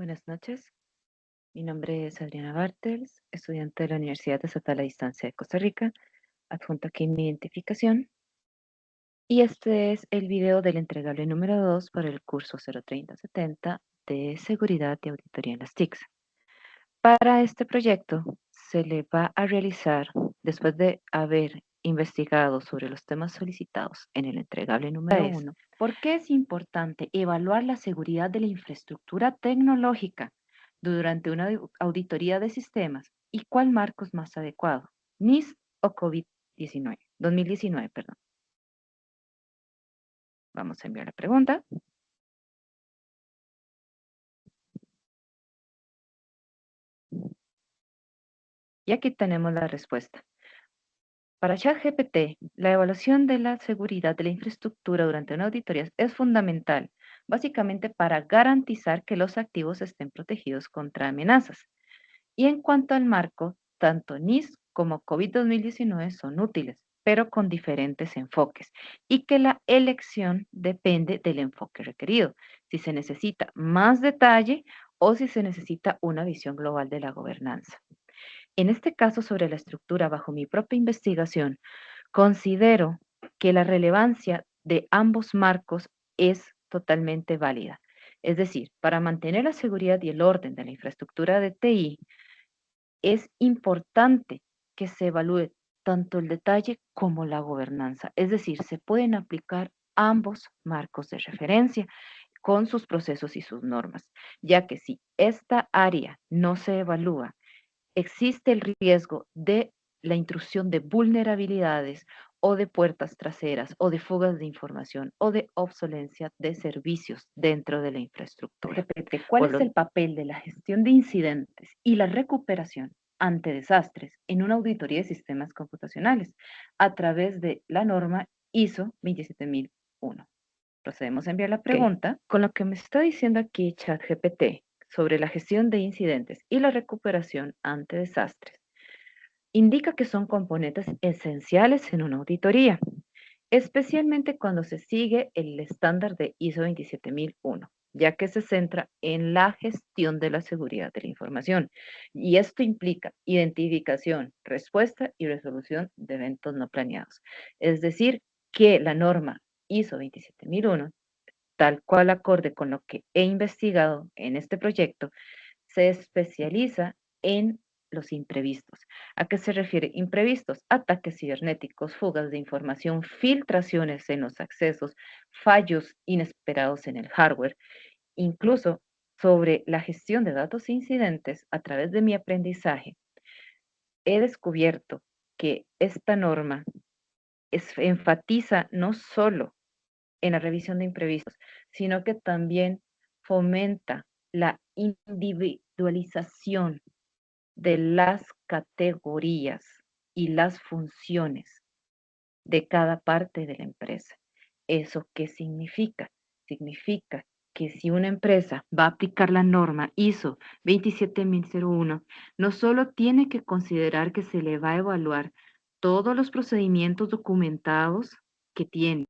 Buenas noches, mi nombre es Adriana Bartels, estudiante de la Universidad Estatal a Distancia de Costa Rica, adjunto aquí mi identificación, y este es el video del entregable número 2 para el curso 03070 de Seguridad y Auditoría en las TICs. Para este proyecto se le va a realizar, después de haber investigado sobre los temas solicitados en el entregable número 1, ¿por qué es importante evaluar la seguridad de la infraestructura tecnológica durante una auditoría de sistemas y cuál marco es más adecuado, NIS o COVID-19, 2019, perdón? Vamos a enviar la pregunta. Y aquí tenemos la respuesta. Para ChatGPT, la evaluación de la seguridad de la infraestructura durante una auditoría es fundamental, básicamente para garantizar que los activos estén protegidos contra amenazas. Y en cuanto al marco, tanto NIS como COVID-2019 son útiles, pero con diferentes enfoques, y que la elección depende del enfoque requerido, si se necesita más detalle o si se necesita una visión global de la gobernanza. En este caso, sobre la estructura, bajo mi propia investigación, considero que la relevancia de ambos marcos es totalmente válida. Es decir, para mantener la seguridad y el orden de la infraestructura de TI, es importante que se evalúe tanto el detalle como la gobernanza. Es decir, se pueden aplicar ambos marcos de referencia con sus procesos y sus normas, ya que si esta área no se evalúa, existe el riesgo de la intrusión de vulnerabilidades o de puertas traseras o de fugas de información o de obsolencia de servicios dentro de la infraestructura. Repite, ¿cuál es el papel de la gestión de incidentes y la recuperación ante desastres en una auditoría de sistemas computacionales a través de la norma ISO 27001? Procedemos a enviar la pregunta. Con lo que me está diciendo aquí ChatGPT sobre la gestión de incidentes y la recuperación ante desastres, indica que son componentes esenciales en una auditoría, especialmente cuando se sigue el estándar de ISO 27001, ya que se centra en la gestión de la seguridad de la información. Y esto implica identificación, respuesta y resolución de eventos no planeados. Es decir, que la norma ISO 27001, tal cual acorde con lo que he investigado en este proyecto, se especializa en los imprevistos. ¿A qué se refiere? Imprevistos, ataques cibernéticos, fugas de información, filtraciones en los accesos, fallos inesperados en el hardware, incluso sobre la gestión de datos e incidentes. A través de mi aprendizaje, he descubierto que esta norma enfatiza no solo en la revisión de imprevistos, sino que también fomenta la individualización de las categorías y las funciones de cada parte de la empresa. ¿Eso qué significa? Significa que si una empresa va a aplicar la norma ISO 27001, no solo tiene que considerar que se le va a evaluar todos los procedimientos documentados que tiene,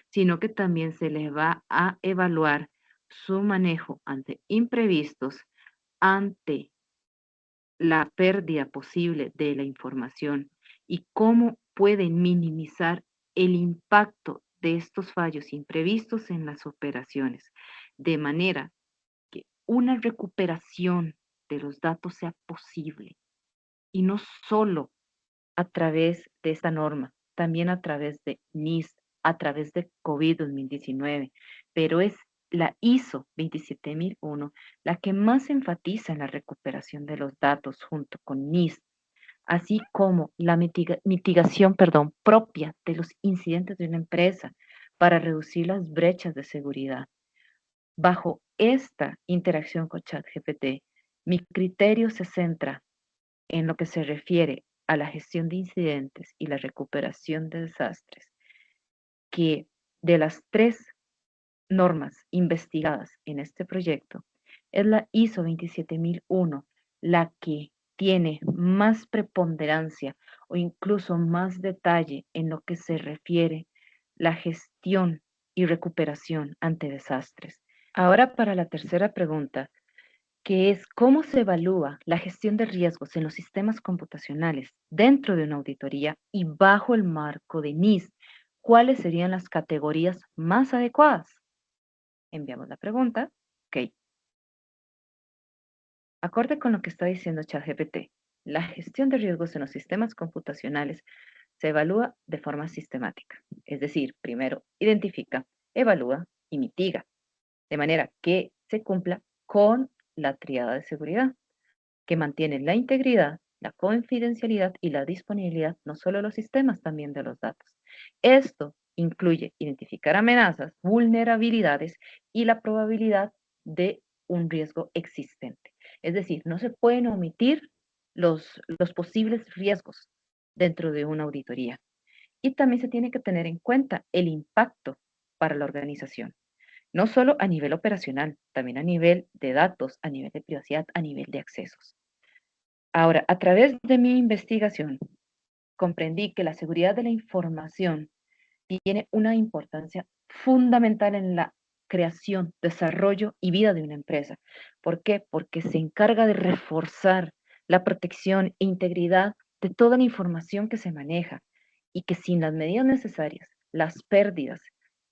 sino que también se le va a evaluar su manejo ante imprevistos, ante la pérdida posible de la información y cómo pueden minimizar el impacto de estos fallos imprevistos en las operaciones, de manera que una recuperación de los datos sea posible y no solo a través de esta norma, también a través de NIS, a través de COVID-2019, pero es la ISO 27001 la que más enfatiza en la recuperación de los datos junto con NIS, así como la mitigación, propia de los incidentes de una empresa para reducir las brechas de seguridad. Bajo esta interacción con ChatGPT, mi criterio se centra en lo que se refiere a la gestión de incidentes y la recuperación de desastres, que de las tres normas investigadas en este proyecto, es la ISO 27001 la que tiene más preponderancia o incluso más detalle en lo que se refiere la gestión y recuperación ante desastres. Ahora para la tercera pregunta, que es cómo se evalúa la gestión de riesgos en los sistemas computacionales dentro de una auditoría y bajo el marco de NIST, ¿cuáles serían las categorías más adecuadas? Enviamos la pregunta. Ok. Acorde con lo que está diciendo ChatGPT, la gestión de riesgos en los sistemas computacionales se evalúa de forma sistemática. Es decir, primero identifica, evalúa y mitiga, de manera que se cumpla con la triada de seguridad, que mantiene la integridad, la confidencialidad y la disponibilidad no solo de los sistemas, también de los datos. Esto incluye identificar amenazas, vulnerabilidades y la probabilidad de un riesgo existente. Es decir, no se pueden omitir los posibles riesgos dentro de una auditoría. Y también se tiene que tener en cuenta el impacto para la organización, no solo a nivel operacional, también a nivel de datos, a nivel de privacidad, a nivel de accesos. Ahora, a través de mi investigación, comprendí que la seguridad de la información tiene una importancia fundamental en la creación, desarrollo y vida de una empresa. ¿Por qué? Porque se encarga de reforzar la protección e integridad de toda la información que se maneja y que sin las medidas necesarias, las pérdidas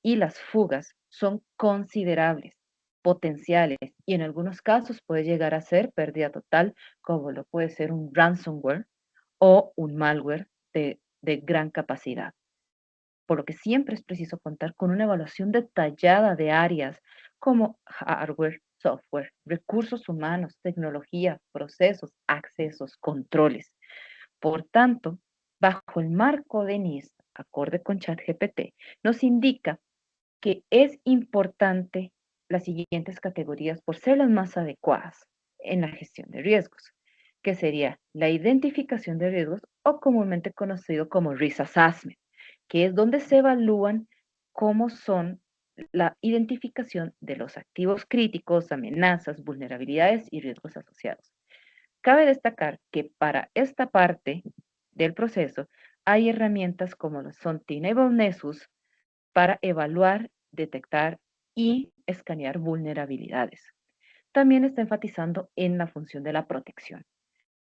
y las fugas son considerables, potenciales y en algunos casos puede llegar a ser pérdida total, como lo puede ser un ransomware o un malware de gran capacidad, por lo que siempre es preciso contar con una evaluación detallada de áreas como hardware, software, recursos humanos, tecnología, procesos, accesos, controles. Por tanto, bajo el marco de NIST, acorde con ChatGPT, nos indica que es importante las siguientes categorías por ser las más adecuadas en la gestión de riesgos, que sería la identificación de riesgos o comúnmente conocido como risk assessment, que es donde se evalúan cómo son la identificación de los activos críticos, amenazas, vulnerabilidades y riesgos asociados. Cabe destacar que para esta parte del proceso hay herramientas como lo son Tenable Nessus para evaluar, detectar y escanear vulnerabilidades. También está enfatizando en la función de la protección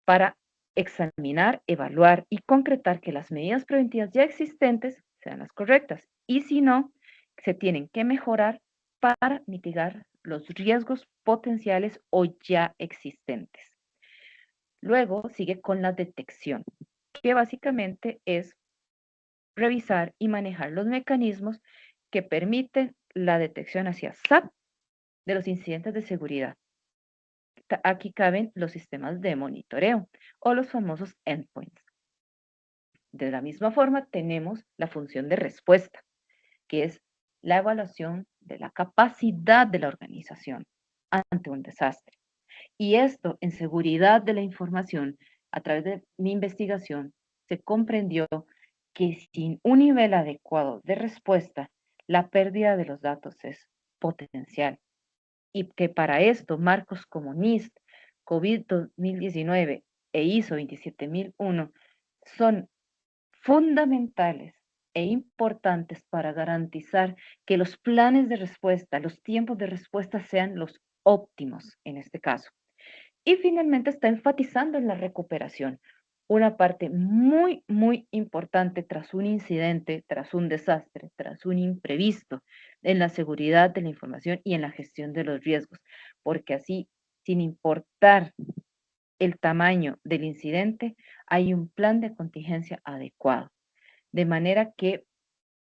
para examinar, evaluar y concretar que las medidas preventivas ya existentes sean las correctas y si no, se tienen que mejorar para mitigar los riesgos potenciales o ya existentes. Luego sigue con la detección, que básicamente es revisar y manejar los mecanismos que permiten la detección hacia SAT de los incidentes de seguridad. Aquí caben los sistemas de monitoreo o los famosos endpoints. De la misma forma, tenemos la función de respuesta, que es la evaluación de la capacidad de la organización ante un desastre. Y esto en seguridad de la información, a través de mi investigación, se comprendió que sin un nivel adecuado de respuesta, la pérdida de los datos es potencial y que para esto marcos como NIST, COVID 2019 e ISO 27001 son fundamentales e importantes para garantizar que los planes de respuesta, los tiempos de respuesta sean los óptimos en este caso. Y finalmente está enfatizando en la recuperación, una parte muy, muy importante tras un incidente, tras un desastre, tras un imprevisto en la seguridad de la información y en la gestión de los riesgos, porque así, sin importar el tamaño del incidente, hay un plan de contingencia adecuado. De manera que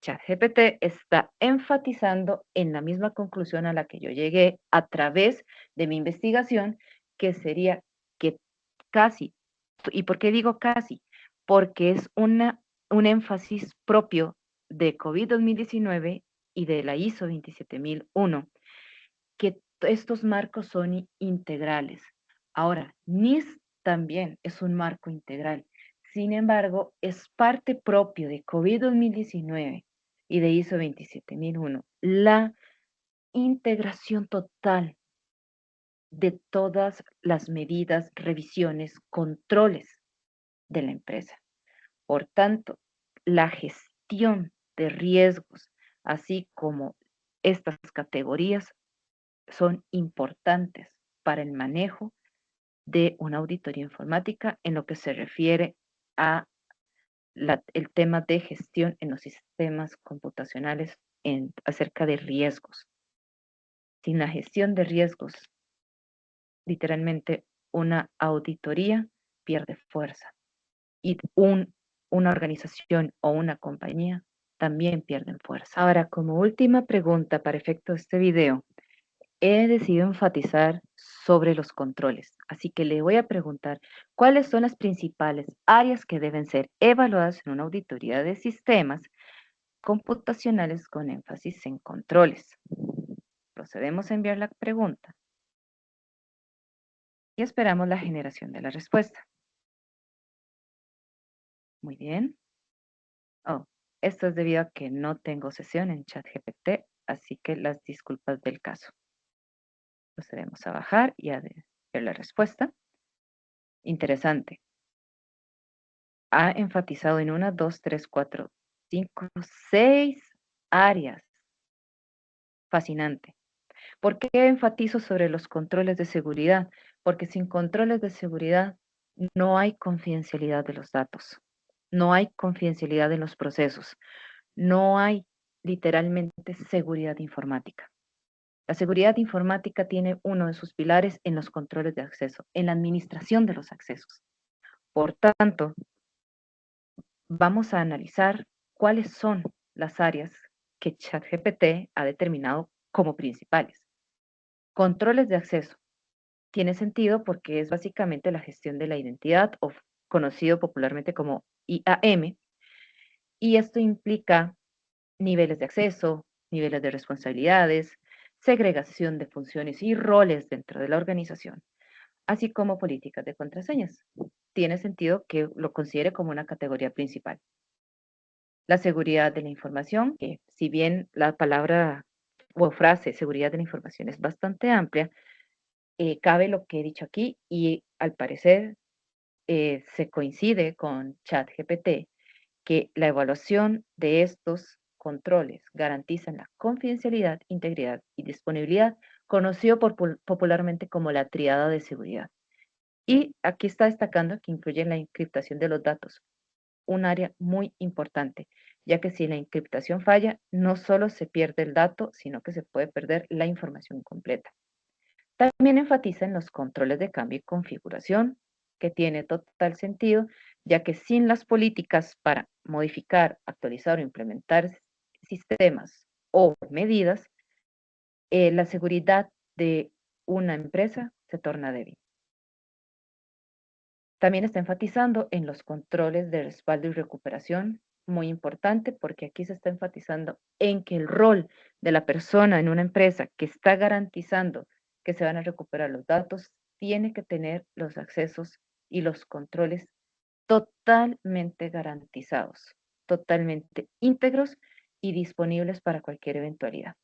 ChatGPT está enfatizando en la misma conclusión a la que yo llegué a través de mi investigación, que sería que casi, ¿y por qué digo casi? Porque es un énfasis propio de COVID 2019 y de la ISO 27001, que estos marcos son integrales. Ahora, NIST también es un marco integral. Sin embargo, es parte propio de COVID 2019 y de ISO 27001 la integración total de todas las medidas, revisiones, controles de la empresa. Por tanto, la gestión de riesgos, así como estas categorías, son importantes para el manejo de una auditoría informática en lo que se refiere a el tema de gestión en los sistemas computacionales acerca de riesgos. Sin la gestión de riesgos, literalmente una auditoría pierde fuerza y una organización o una compañía también pierden fuerza. Ahora, como última pregunta para efecto de este video, he decidido enfatizar sobre los controles, así que le voy a preguntar cuáles son las principales áreas que deben ser evaluadas en una auditoría de sistemas computacionales con énfasis en controles. Procedemos a enviar la pregunta y esperamos la generación de la respuesta. Muy bien. Oh, esto es debido a que no tengo sesión en ChatGPT, así que las disculpas del caso. Procedemos a bajar y a ver la respuesta. Interesante. Ha enfatizado en 1, 2, 3, 4, 5, 6 áreas. Fascinante. ¿Por qué enfatizo sobre los controles de seguridad? Porque sin controles de seguridad no hay confidencialidad de los datos, no hay confidencialidad en los procesos, no hay literalmente seguridad informática. La seguridad informática tiene uno de sus pilares en los controles de acceso, en la administración de los accesos. Por tanto, vamos a analizar cuáles son las áreas que ChatGPT ha determinado como principales. Controles de acceso. Tiene sentido porque es básicamente la gestión de la identidad, o conocido popularmente como IAM, y esto implica niveles de acceso, niveles de responsabilidades, segregación de funciones y roles dentro de la organización, así como políticas de contraseñas. Tiene sentido que lo considere como una categoría principal. La seguridad de la información, que si bien la palabra o frase seguridad de la información es bastante amplia, cabe lo que he dicho aquí y al parecer se coincide con ChatGPT que la evaluación de estos controles garantizan la confidencialidad, integridad y disponibilidad, conocido popularmente como la triada de seguridad. Y aquí está destacando que incluye la encriptación de los datos, un área muy importante, ya que si la encriptación falla, no solo se pierde el dato, sino que se puede perder la información completa. También enfatiza en los controles de cambio y configuración, que tiene total sentido, ya que sin las políticas para modificar, actualizar o implementar sistemas o medidas, la seguridad de una empresa se torna débil. También está enfatizando en los controles de respaldo y recuperación, muy importante porque aquí se está enfatizando en que el rol de la persona en una empresa que está garantizando que se van a recuperar los datos tiene que tener los accesos y los controles totalmente garantizados, totalmente íntegros y disponibles para cualquier eventualidad.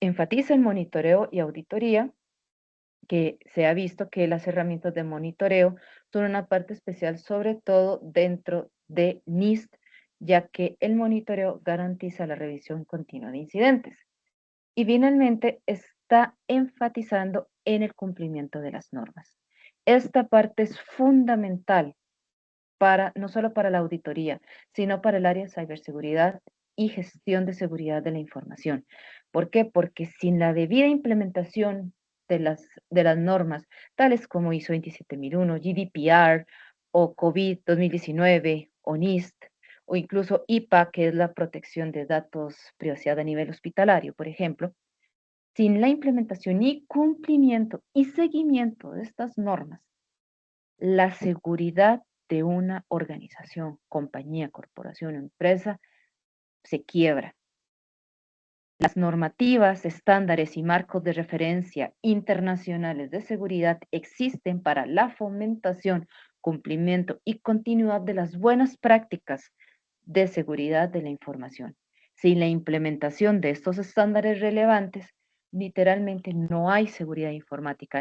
Enfatiza en monitoreo y auditoría, que se ha visto que las herramientas de monitoreo son una parte especial, sobre todo dentro de NIST, ya que el monitoreo garantiza la revisión continua de incidentes. Y finalmente está enfatizando en el cumplimiento de las normas. Esta parte es fundamental no solo para la auditoría, sino para el área de ciberseguridad y gestión de seguridad de la información. ¿Por qué? Porque sin la debida implementación de las normas, tales como ISO 27001, GDPR o COVID 2019 o NIST, o incluso IPA, que es la protección de datos privacidad a nivel hospitalario, por ejemplo, sin la implementación y cumplimiento y seguimiento de estas normas, la seguridad de una organización, compañía, corporación o empresa se quiebra. Las normativas, estándares y marcos de referencia internacionales de seguridad existen para la fomentación, cumplimiento y continuidad de las buenas prácticas de seguridad de la información. Sin la implementación de estos estándares relevantes, literalmente no hay seguridad informática.